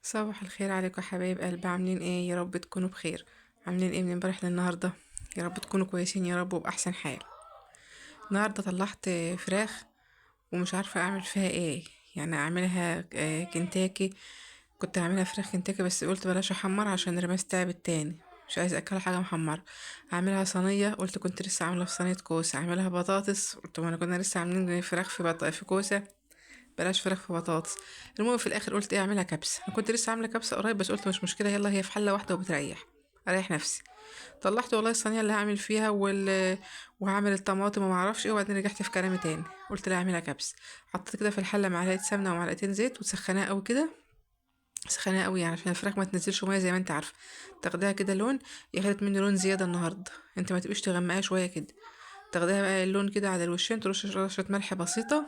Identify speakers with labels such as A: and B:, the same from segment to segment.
A: صباح الخير عليكم يا حبايب قلبي، عاملين ايه؟ يا رب تكونوا بخير. عاملين ايه من امبارح للنهارده؟ يا رب تكونوا كويسين يا رب وبأحسن حال. النهارده طلعت فراخ ومش عارفه اعمل فيها ايه. يعني اعملها كنتاكي. كنت هعملها فراخ كنتاكي بس قلت بلاش احمر عشان رماس تعبت تاني. مش عايزه اكل حاجه محمره. اعملها صينيه، قلت كنت لسه عامله في صينيه كوسه. اعملها بطاطس، قلت ما انا كنا لسه عاملين فراخ في كوسه. بلاش فراخ في بطاطس. المهم في الاخر قلت ايه، اعملها كبسه. انا كنت لسه عامله كبسه قريب بس قلت مش مشكله، يلا هي في حله واحده وبتريح. اريح نفسي. طلعت والله الصينيه اللي هعمل فيها وهعمل الطماطم وما اعرفش ايه، وبعدين رجعت في كلامي تاني. قلت لا اعملها كبسه. حطيت كده في الحله معلقه سمنه ومعلقتين زيت وتسخناها قوي كده. سخناها قوي يعني عشان الفراخ ما تنزلش ميه زي ما انت عارفه. تاخديها كده لون. هي خدت مني لون زياده النهارده. انت ما تبقيش تغمقيها شويه كده. تاخديها بقى اللون كده على الوشين، ترش رشه ملح بسيطه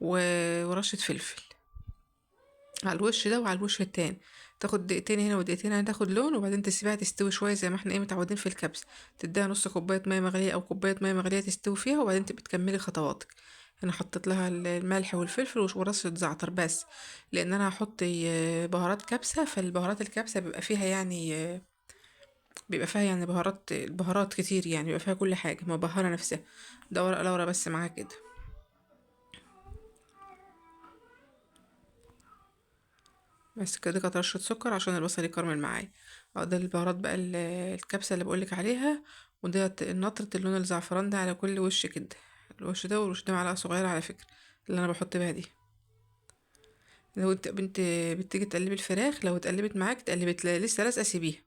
A: ورشه فلفل على الوش ده وعلى الوش التاني. تاخد دقيقتين هنا ودقيقتين هنا تاخد لون، وبعدين تسيبها تستوي شويه زي ما احنا ايه متعودين في الكبسه. تديها نص كوبايه ميه مغليه او كوبايه ميه مغليه تستوي فيها، وبعدين تبقى تكملي خطواتك. انا حطيت لها الملح والفلفل ورشه زعتر بس. لان انا هحط بهارات كبسه، فالبهارات الكبسه بيبقى فيها يعني بيبقى فيها يعني بهارات كتير، يعني بيبقى فيها كل حاجه مبهره نفسها. ده ورق لورا بس معاها كده. بس كده كانت رشة سكر عشان البصل يكرمل معايا. اه ده البهارات بقى الكبسة اللي بقولك عليها. وديت نطرة اللون الزعفران ده على كل وش كده. الوش ده والوش ده معلقة صغيرة على فكرة. اللي انا بحط بيها دي. لو انت بنت بتيجي تقلبي الفراخ، لو اتقلبت معاك اتقلبت لسه لازقة سيبيها.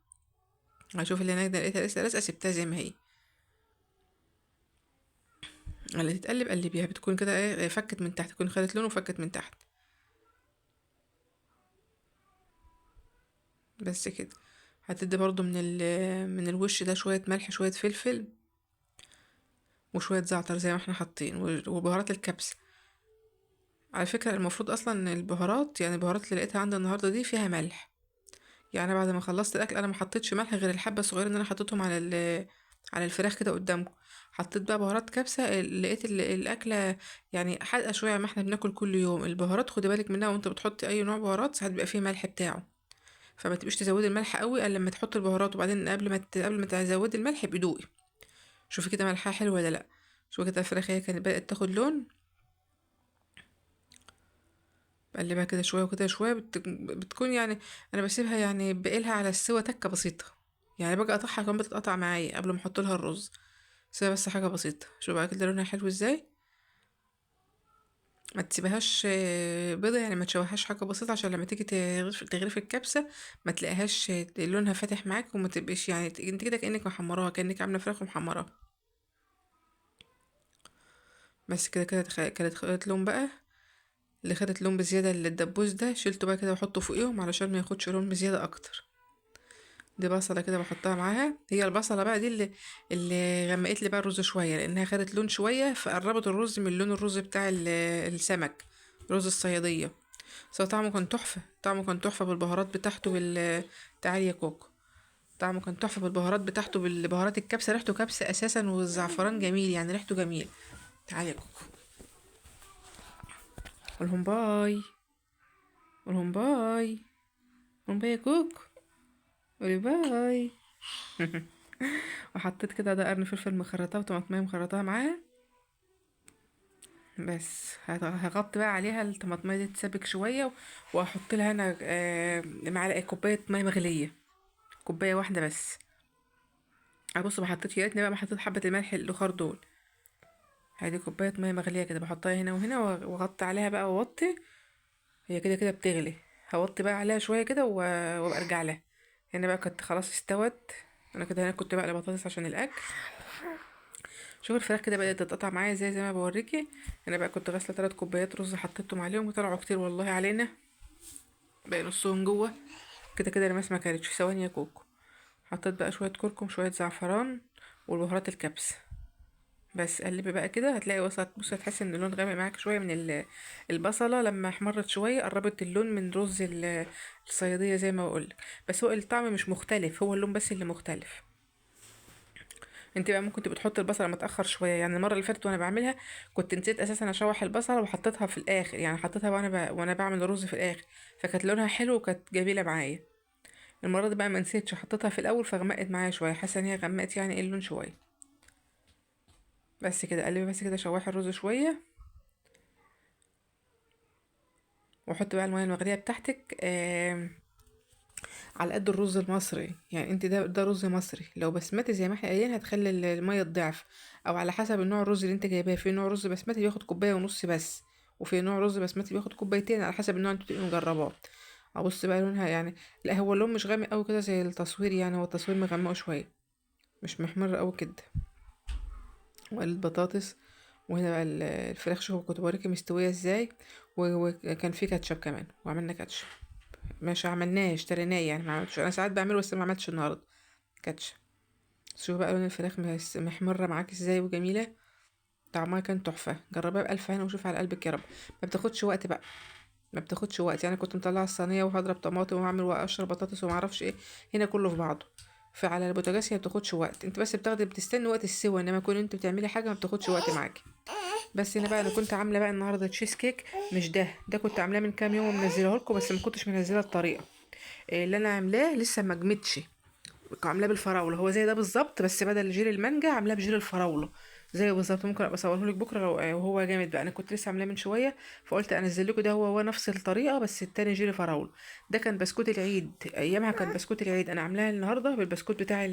A: هشوف اللي هناك ده لقيتها لسه لازقة سبتها زي ما هي. اللي تتقلب قلبيها بتكون كده ايه فكت من تحت، تكون خدت لون وفكت من تحت. بس كده. هتدي برضو من الوش ده شوية ملح شوية فلفل وشوية زعتر زي ما احنا حاطين وبهارات الكبسة. على فكرة المفروض اصلا البهارات، يعني البهارات اللي لقيتها عندي النهاردة دي فيها ملح. يعني بعد ما خلصت الاكل انا ما حطيتش ملح غير الحبة الصغيرة اللي انا حطيتهم على الفراخ كده قدامكم. حطيت بقى بهارات كبسة، لقيت الاكلة يعني حادقة شوية. ما احنا بناكل كل يوم البهارات، خدي بالك منها وانت بتحطي اي نوع بهارات، ساعات بيبقى فيه ملح بتاعه. فما تبقيش تزودي الملح قوي الا لما تحطي البهارات، وبعدين قبل ما تزودي الملح بدوقي. شوفي كده ملحها حلو ولا لا. شوفي كده الفراخ هي كانت بدأت تاخد لون. بقلبها كده شويه وكده شويه بتكون يعني. انا بسيبها يعني بقيلها على السوا تكه ببسيطه. يعني باجي اقطعها كمان بتتقطع معايا قبل ما احط لها الرز. سيبها بس حاجه بسيطه. شوف بقى كده لونها حلو ازاي. ما تسيبهاش بيضة، يعني ما تشوحهاش حاجه بسيطه عشان لما تيجي تغرفي الكبسه ما تلاقيهاش لونها فاتح معاك وما تبقيش يعني انت كده كانك محمراها، كانك عامله فراخ ومحمراها. بس كده كده كانت خدت لون بقى. اللي خدت لون بزياده اللي الدبوس ده شيلته بقى كده واحطه فوقيهم علشان ما ياخدش لون بزياده اكتر. دي بصلة كده بحطها معاها. هي البصلة بقى دي اللي غمقت لي بقى الرز شوية، لأنها خدت لون شوية فقربت الرز من لون الرز بتاع السمك. رز الصيادية. بس هو طعمه كان تحفة، طعمه كان تحفة بالبهارات بتاعته تعالي يا كوكو. طعمه كان تحفة بالبهارات بتاعته، بالبهارات الكبسة. ريحته كبسة أساسا، والزعفران جميل يعني ريحته جميل. تعالي يا كوكو. قولهم باي. قولهم باي. قولهم باي يا كوكو. قولي باي. وحطيت كده ده قرن فلفل مخرطاه وطماطمية مخرطاها معاها. بس هغطي بقى عليها الطماطمية دي تسبك شوية. وهحط لها انا معلقة كوباية مية مغلية. كوباية واحدة بس. ابص ما حطيتش، يا ريتني بقى ما حطيت حبة الملح الاخر دول. هذه كوباية مية مغلية كده بحطها هنا وهنا واغطي عليها بقى واوطي. هي كده كده بتغلي. هوطي بقى عليها شوية كده وابقى ارجع لها. هنا بقى كنت خلاص استوت. انا كده هنا كنت بقلي بطاطس عشان الاكل. شوف الفراخ كده بدأت تتقطع معايا زي ما بوريكي. انا بقى كنت غاسله 3 كوبايات رز حطيتهم عليهم وطلعوا كتير والله علينا. باقي نصهم جوه. كده كده الماس ما كانتش ثواني يا كوكو. حطيت بقى شويه كركم شويه زعفران والبهارات الكبسه. بس قلبي بقى كده هتلاقي وسط. بص هتحس ان اللون غامق معاك شويه من البصله لما احمرت شويه قربت اللون من رز الصياديه زي ما بقولك. بس هو الطعم مش مختلف، هو اللون بس اللي مختلف. انت بقى ممكن تبقى تحطي البصله متاخر شويه، يعني المره اللي فاتت وانا بعملها كنت نسيت اساسا اشوح البصله وحطيتها في الاخر، يعني حطيتها وانا بعمل الرز في الاخر، فكانت لونها حلو وكانت جميله معايا. المره دي بقى ما نسيتش، حطيتها في الاول فغمقت معايا شويه، حاسه ان هي غمقت يعني ايه اللون شويه. بس كده قلبي بس كده، شوحي الرز شويه، وحطي بقى الميه المغليه بتاعتك على قد الرز المصري. يعني انت ده رز مصري، لو بسمتي زي ما احنا قايلين هتخلي الميه تضعف، او على حسب النوع الرز اللي انت جايباه. في نوع رز بسمتي بياخد كوبايه ونص بس، وفي نوع رز بسمتي بياخد كوبايتين، على حسب النوع اللي انت تبقي مجرباه. ابص بقى لونها يعني، لا هو اللون مش غامق قوي كده زي التصوير، يعني هو التصوير مغمقه شويه، مش محمر قوي كده. وقلت بطاطس، وهنا بقى الفراخ، شوفوا كنت بوريكي مستويه ازاي. وكان في كاتشب كمان، وعملنا كاتشب. مش عملناه، اشتريناه يعني، ما عملتش انا، ساعات بعمله بس ما عملتش النهارده كاتشب. شوفوا بقى لون الفراخ محمره معاك ازاي وجميله، طعمها كان تحفه. جربها بألف هنا وشوف على قلبك يا رب. ما بتاخدش وقت بقى، ما بتاخدش وقت، يعني كنت مطلعه الصينيه وهضرب طماطم واعمل واقشر بطاطس وما اعرفش ايه، هنا كله في بعضه. فعلى البوتاجاز هي ما بتاخدش وقت، انت بس بتستني وقت السوا، انما كون انت بتعملي حاجه ما بتاخدش وقت معاكي. بس هنا بقى انا كنت عامله بقى النهارده تشيز كيك، مش ده كنت عاملاه من كام يوم ومنزله لكم، بس ما كنتش منزله الطريقه. اللي انا عاملاه لسه ما جمدش، عاملاه بالفراوله، هو زي ده بالظبط، بس بدل جيل المانجا عاملاه بجيل الفراوله زيه بالظبط. ممكن ابقى اصوره لك بكره لو وهو جامد بقى، انا كنت لسه عاملاه من شويه فقلت انزل لكم ده، هو نفس الطريقه بس التاني جيل فراوله. ده كان بسكوت العيد، ايامها كان بسكوت العيد، انا عاملاها النهارده بالبسكوت بتاع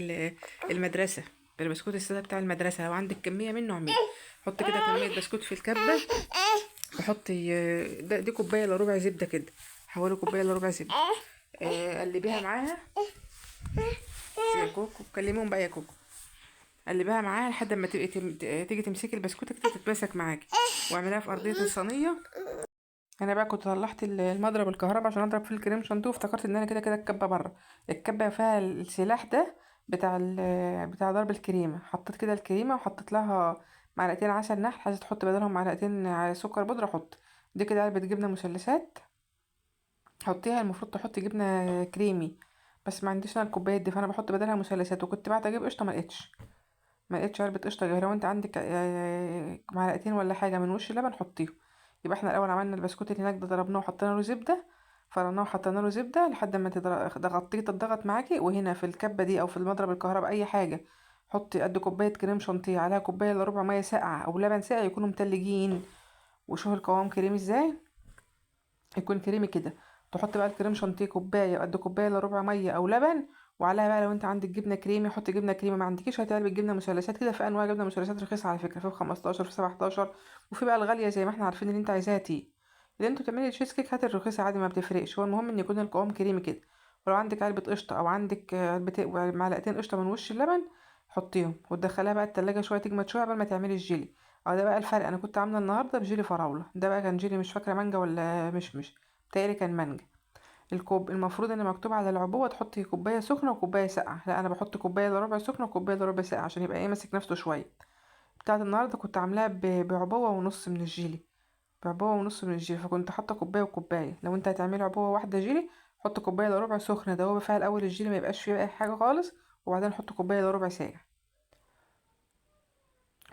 A: المدرسه، البسكوت الساده بتاع المدرسه. لو عندك كميه منه اعملي، حط كده كميه بسكوت في الكبه، وحطي دي كوبايه الا ربع زبده كده، حوالي كوبايه الا ربع زبده. قلبيها معاها يا كوكو، كلميهم بقى يا كوكو. قلبيها معاها لحد ما تبقي تيجي تمسكي البسكوته كده تتمسك معاكي، واعمليها في ارضيه الصينيه. انا بقى كنت طلعت المضرب الكهرباء عشان اضرب فيه الكريم شانتيه، وافتكرت ان انا كده كده الكبه بره، الكبه فيها السلاح ده بتاع بتاع ضرب الكريمه. حطيت كده الكريمه وحطيت لها معلقتين عسل نحل، عايزه تحط بدلهم معلقتين سكر بودره حط. دي كده علبه جبنه مثلثات، حطيها. المفروض تحطي جبنه كريمي، بس ما عنديش انا الكوبايات دي، فانا بحط بدلها مثلثات. وكنت بعت اجيب قشطه، ما لقيتش علبة قشطة جاهزة. لو انت عندك معلقتين ولا حاجة من وش اللبن حطيهم. يبقى احنا الأول عملنا البسكوت اللي هناك ده، ضربناه وحطينا له زبدة، فرناه وحطينا له زبدة لحد ما ضغطيه تضغط معاكي. وهنا في الكبة دي أو في المضرب الكهرباء أي حاجة، حطي قد كوباية كريم شانتيه عليها كوباية إلا ربع مية ساقعة أو لبن ساقع يكونوا متلجين. وشوف القوام كريمي ازاي، يكون كريمي كده. تحط بقى الكريم شانتيه كوبايه قد كوبايه الا ربع ميه او لبن، وعليها بقى لو انت عندك جبنه كريمي حط جبنه كريمي، ما عندكيش هات علبه جبنه مثلثات كده. في انواع جبنه مثلثات رخيصه على فكره، في 15 في 17، وفي بقى الغاليه زي ما احنا عارفين اللي انت عايزاها تي. اللي انتوا تعملي تشيز كيك هات الرخيصه عادي، ما بتفرقش، هو المهم ان يكون القوام كريمي كده. ولو عندك علبه قشطه او عندك معلقتين قشطه من وش اللبن حطيهم، وتدخليها بقى التلاجة شويه تجمد شويه قبل ما تعملي الجيلي. اه ده بقى الفرق، انا كنت عامله النهارده بجيلي فراوله، ده بقى كان جيلي مش فاكره مانجا ولا مش بتهيألي كان مانجا. المفروض ان مكتوب على العبوه تحطي كوبايه سخنه وكوبايه ساقعه، لا انا بحط كوبايه الا ربع سخنه وكوبايه الا ربع ساقعه عشان يبقى ايه ماسك نفسه شويه. بتاعه النهارده كنت عاملاها بعبوه ونص من الجيلي، بعبوه ونص من الجيلي، فكنت حاطه كوبايه وكوبايه. لو انت هتعملي عبوه واحده جيلي حط كوبايه الا ربع سخنه، ده هو بفعل اول الجيلي ما يبقاش فيه اي حاجه خالص، وبعدين حط كوبايه الا ربع ساقع.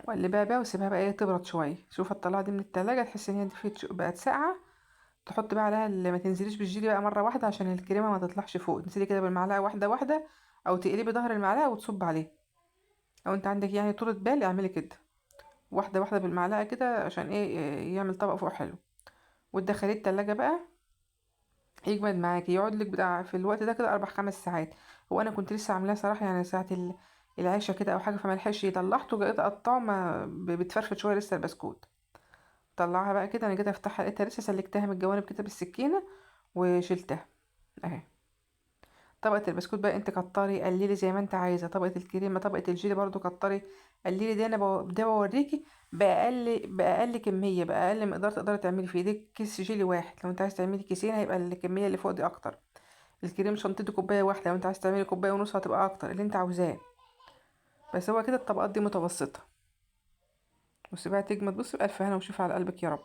A: وقلبها بقى وسيبها بقى ايه تبرد شويه. شوف الطلعه دي من التلاجة تحس ان هي بقت ساقعه، تحط بقى عليها اللي ما تنزليش بالجيلي بقى مره واحده عشان الكريمه ما تطلعش فوق، تنزلي كده بالمعلقه واحده واحده، او تقلبي ظهر المعلقه وتصب عليه. لو انت عندك يعني طولة بال اعملي كده، واحده واحده بالمعلقه كده عشان ايه يعمل طبق فوق حلو. وتدخليه التلاجة بقى يجمد معاكي، يقعد لك بتاع في الوقت ده كده 4 5 ساعات. هو انا كنت لسه عاملاه صراحه يعني ساعه العشاء كده او حاجه، فما لحقش طلعته جيت اقطعه ما بتفرفت شويه لسه البسكوت. طلعها بقى كده، انا جيت افتحها لقيتها لسه سلكتها من الجوانب كده بالسكينه وشلتها اهي. طبقة البسكوت بقى انت كتري قللي زي ما انت عايزة، طبقة الكريمة طبقة الجيلي برضو كتري قللي. ده انا ده بوريكي بأقل كمية، بأقل مقدار تقدري تعملي فيه. ده كيس جيلي واحد، لو انت عايز تعملي كيسين هيبقى الكمية اللي فوق دي اكتر. الكريم شانتيه كوباية واحدة، لو انت عايز تعملي كوباية ونص هتبقى اكتر اللي انت عاوزاه. بس هو كده الطبقات دي متوسطة، وسيبها تجمد. بصي بألف هنا وشوف على قلبك يا رب.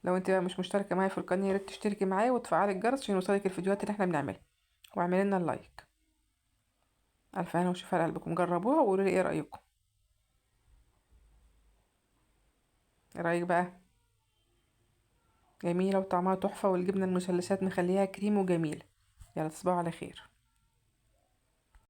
A: لو انت بقى مش مشتركة معايا في القناة يا ريت تشتركي معايا وتفعلي الجرس عشان يوصلك الفيديوهات اللي احنا بنعملها، واعملي لنا اللايك. الف هنا وشفا لقلبكم. جربوها وقولوا لي ايه رايكم. ايه رايك بقى؟ جميله وطعمها تحفه، والجبنه المثلثات مخليها كريم وجميله. يلا تصبحوا على خير.